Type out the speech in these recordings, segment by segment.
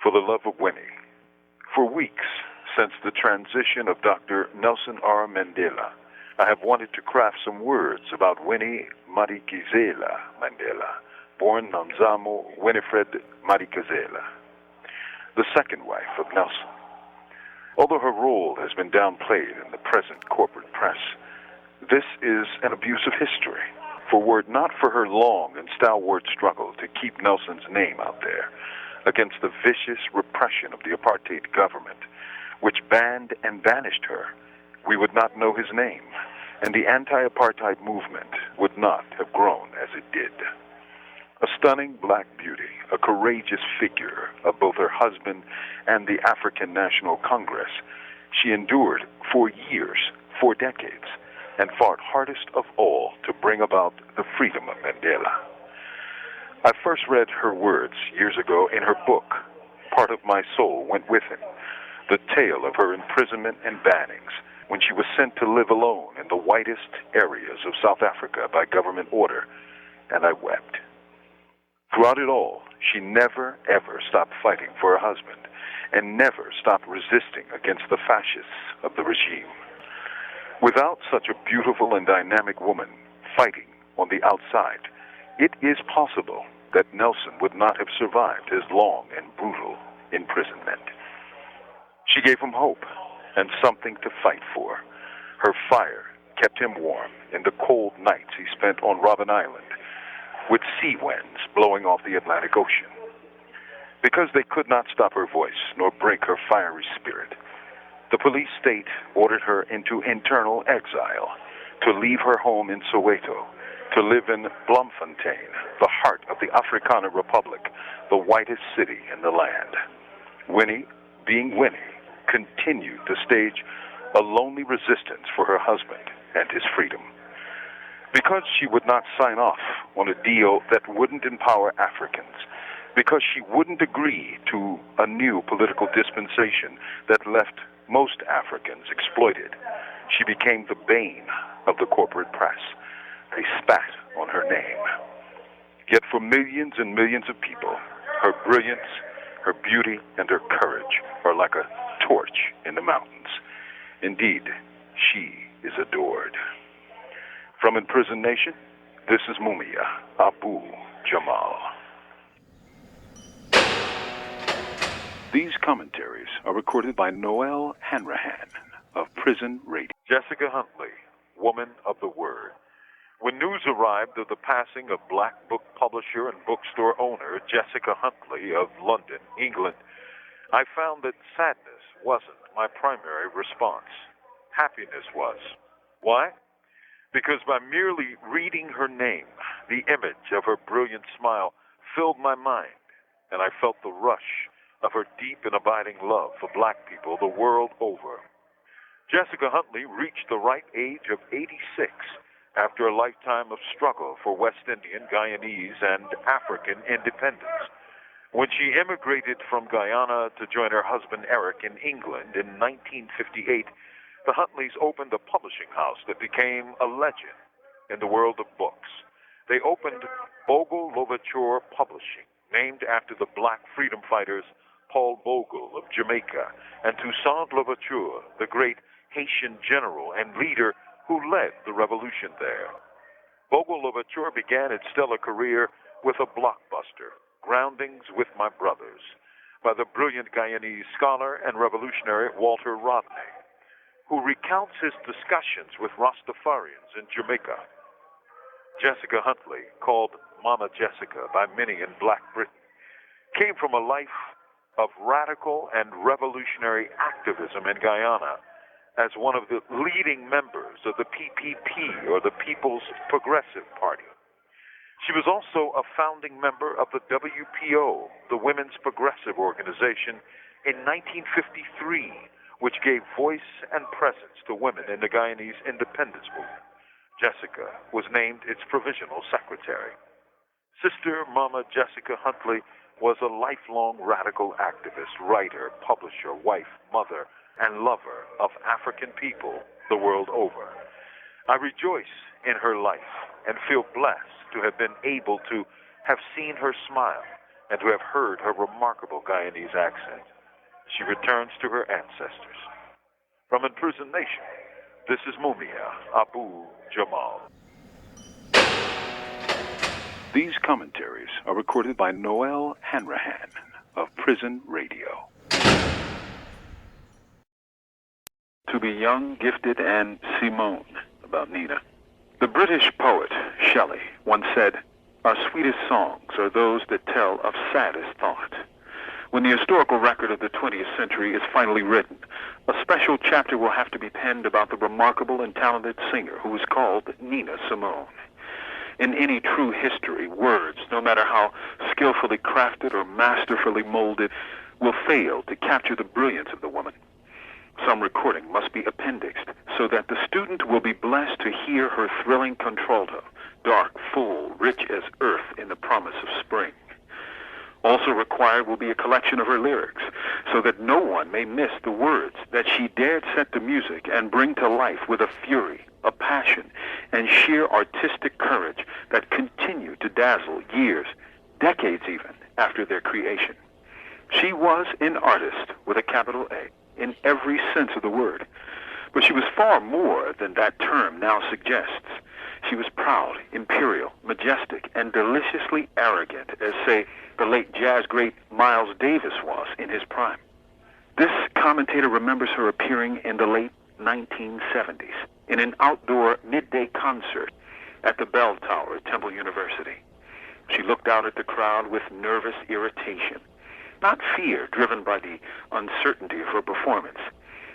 For the love of Winnie. For weeks, since the transition of Dr. Nelson R. Mandela, I have wanted to craft some words about Winnie Madikizela Mandela, born Nomzamo Winifred Madikizela, the second wife of Nelson. Although her role has been downplayed in the present corporate press, this is an abuse of history. For were it not for her long and stalwart struggle to keep Nelson's name out there against the vicious repression of the apartheid government, which banned and banished her, we would not know his name, and the anti-apartheid movement would not have grown as it did. A stunning black beauty, a courageous figure of both her husband and the African National Congress, she endured for years, for decades, and fought hardest of all to bring about the freedom of Mandela. I first read her words years ago in her book, Part of My Soul Went With Him, the tale of her imprisonment and bannings when she was sent to live alone in the whitest areas of South Africa by government order, and I wept. Throughout it all, she never, ever stopped fighting for her husband and never stopped resisting against the fascists of the regime. Without such a beautiful and dynamic woman fighting on the outside, it is possible that Nelson would not have survived his long and brutal imprisonment. She gave him hope and something to fight for. Her fire kept him warm in the cold nights he spent on Robben Island, with sea winds blowing off the Atlantic Ocean. Because they could not stop her voice nor break her fiery spirit, the police state ordered her into internal exile, to leave her home in Soweto, to live in Bloemfontein, the heart of the Afrikaner Republic, the whitest city in the land. Winnie, being Winnie, continued to stage a lonely resistance for her husband and his freedom. Because she would not sign off on a deal that wouldn't empower Africans, because she wouldn't agree to a new political dispensation that left most Africans exploited, she became the bane of the corporate press. They spat on her name. Yet for millions and millions of people, her brilliance, her beauty, and her courage are like a torch in the mountains. Indeed, she is adored. From Imprisoned Nation, this is Mumia, Abu-Jamal. These commentaries are recorded by Noelle Hanrahan of Prison Radio. Jessica Huntley, Woman of the Word. When news arrived of the passing of black book publisher and bookstore owner Jessica Huntley of London, England, I found that sadness wasn't my primary response. Happiness was. Why? Because by merely reading her name, the image of her brilliant smile filled my mind, and I felt the rush of her deep and abiding love for black people the world over. Jessica Huntley reached the ripe age of 86 after a lifetime of struggle for West Indian, Guyanese, and African independence. When she immigrated from Guyana to join her husband Eric in England in 1958, the Huntleys opened a publishing house that became a legend in the world of books. They opened Bogle Louverture Publishing, named after the black freedom fighters Paul Bogle of Jamaica and Toussaint Louverture, the great Haitian general and leader who led the revolution there. Bogle Louverture began its stellar career with a blockbuster, Groundings with My Brothers, by the brilliant Guyanese scholar and revolutionary Walter Rodney, who recounts his discussions with Rastafarians in Jamaica. Jessica Huntley, called Mama Jessica by many in Black Britain, came from a life of radical and revolutionary activism in Guyana as one of the leading members of the PPP, or the People's Progressive Party. She was also a founding member of the WPO, the Women's Progressive Organization, in 1953, which gave voice and presence to women in the Guyanese independence movement. Jessica was named its provisional secretary. Sister Mama Jessica Huntley was a lifelong radical activist, writer, publisher, wife, mother, and lover of African people the world over. I rejoice in her life and feel blessed to have been able to have seen her smile and to have heard her remarkable Guyanese accent, she returns to her ancestors. From Imprisoned Nation, this is Mumia, Abu-Jamal. These commentaries are recorded by Noelle Hanrahan of Prison Radio. To be young, gifted, and Simone, about Nina. The British poet Shelley once said, "Our sweetest songs are those that tell of saddest thought." When the historical record of the 20th century is finally written, a special chapter will have to be penned about the remarkable and talented singer who was called Nina Simone. In any true history, words, no matter how skillfully crafted or masterfully molded, will fail to capture the brilliance of the woman. Some recording must be appendixed so that the student will be blessed to hear her thrilling contralto, dark, full, rich as earth in the promise of spring. Also required will be a collection of her lyrics so that no one may miss the words that she dared set to music and bring to life with a fury, a passion, and sheer artistic courage that continue to dazzle years, decades even, after their creation. She was an artist with a capital A, in every sense of the word. But she was far more than that term now suggests. She was proud, imperial, majestic, and deliciously arrogant, as, say, the late jazz great Miles Davis was in his prime. This commentator remembers her appearing in the late 1970s in an outdoor midday concert at the Bell Tower at Temple University. She looked out at the crowd with nervous irritation. Not fear driven by the uncertainty of her performance,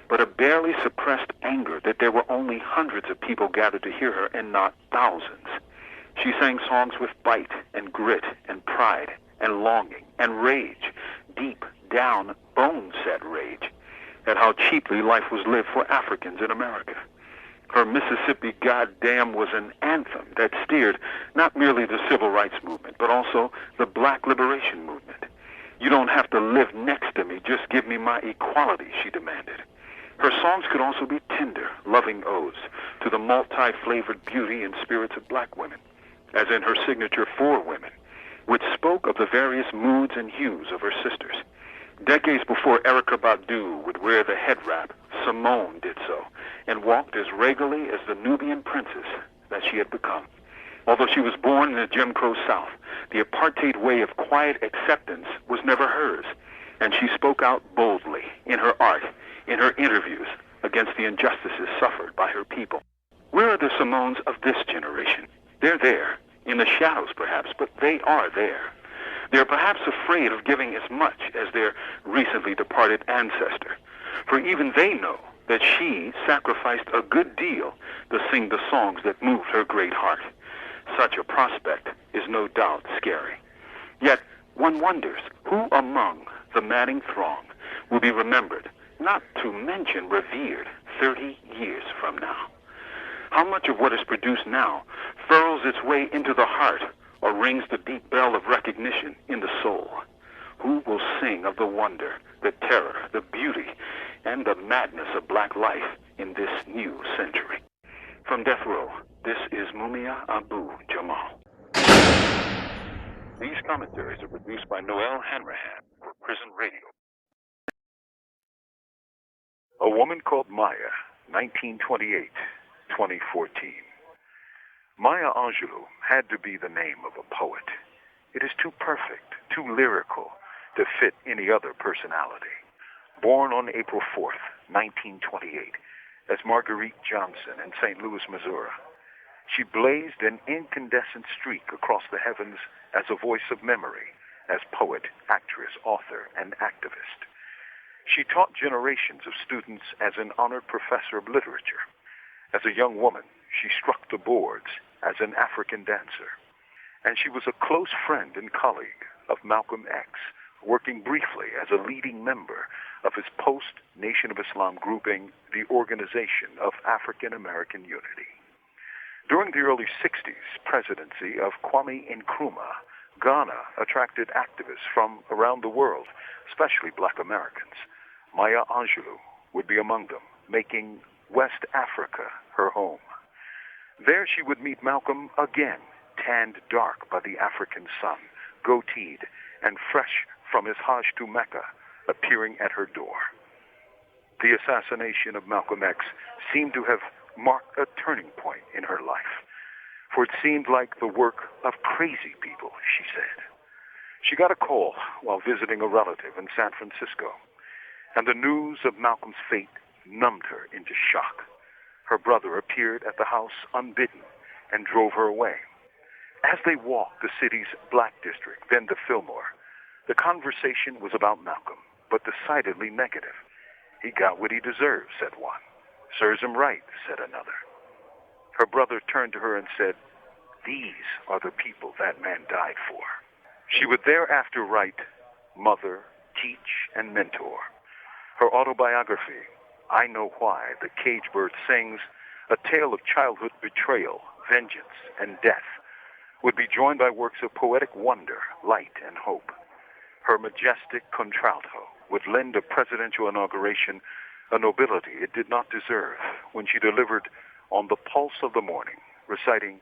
but a barely suppressed anger that there were only hundreds of people gathered to hear her and not thousands. She sang songs with bite and grit and pride and longing and rage, deep down, bone-set rage, at how cheaply life was lived for Africans in America. Her Mississippi Goddamn was an anthem that steered not merely the civil rights movement, but also the black liberation movement. "You don't have to live next to me, just give me my equality," she demanded. Her songs could also be tender, loving odes to the multi-flavored beauty and spirits of black women, as in her signature For Women, which spoke of the various moods and hues of her sisters. Decades before Erykah Badu would wear the head wrap, Simone did so, and walked as regally as the Nubian princess that she had become. Although she was born in the Jim Crow South, the apartheid way of quiet acceptance was never hers, and she spoke out boldly in her art, in her interviews, against the injustices suffered by her people. Where are the Simones of this generation? They're there, in the shadows perhaps, but they are there. They're perhaps afraid of giving as much as their recently departed ancestor, for even they know that she sacrificed a good deal to sing the songs that moved her great heart. Such a prospect is no doubt scary. Yet one wonders who among the madding throng will be remembered, not to mention revered, 30 years from now. How much of what is produced now furrows its way into the heart or rings the deep bell of recognition in the soul? Who will sing of the wonder, the terror, the beauty, and the madness of black life in this new century? From Death Row, this is Mumia Abu-Jamal. These commentaries are produced by Noelle Hanrahan for Prison Radio. A Woman Called Maya, 1928-2014. Maya Angelou had to be the name of a poet. It is too perfect, too lyrical to fit any other personality. Born on April 4th, 1928, as Marguerite Johnson in St. Louis, Missouri, she blazed an incandescent streak across the heavens as a voice of memory, as poet, actress, author, and activist. She taught generations of students as an honored professor of literature. As a young woman, she struck the boards as an African dancer. And she was a close friend and colleague of Malcolm X, working briefly as a leading member of his post-Nation of Islam grouping, the Organization of African American Unity. During the early 60s presidency of Kwame Nkrumah, Ghana attracted activists from around the world, especially black Americans. Maya Angelou would be among them, making West Africa her home. There she would meet Malcolm again, tanned dark by the African sun, goateed, and fresh from his Hajj to Mecca, appearing at her door. The assassination of Malcolm X seemed to have marked a turning point in her life, for it seemed like the work of crazy people, she said. She got a call while visiting a relative in San Francisco, and the news of Malcolm's fate numbed her into shock. Her brother appeared at the house unbidden and drove her away. As they walked the city's Black District, then the Fillmore, the conversation was about Malcolm, but decidedly negative. He got what he deserved, said one. Serves him right, said another. Her brother turned to her and said, "These are the people that man died for." She would thereafter write Mother, Teach, and Mentor. Her autobiography, I Know Why the Cage Bird Sings, a tale of childhood betrayal, vengeance, and death, would be joined by works of poetic wonder, light, and hope. Her majestic contralto would lend a presidential inauguration a nobility it did not deserve when she delivered On the Pulse of the Morning, reciting,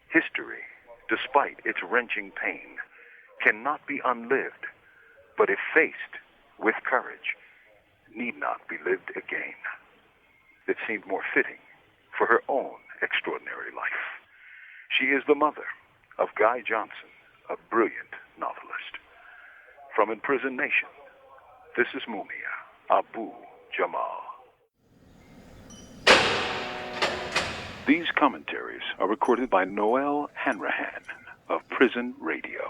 "History, despite its wrenching pain, cannot be unlived, but if faced with courage, need not be lived again." It seemed more fitting for her own extraordinary life. She is the mother of Guy Johnson, a brilliant novelist. From Imprisoned Nation, this is Mumia, Abu-Jamal. These commentaries are recorded by Noelle Hanrahan of Prison Radio.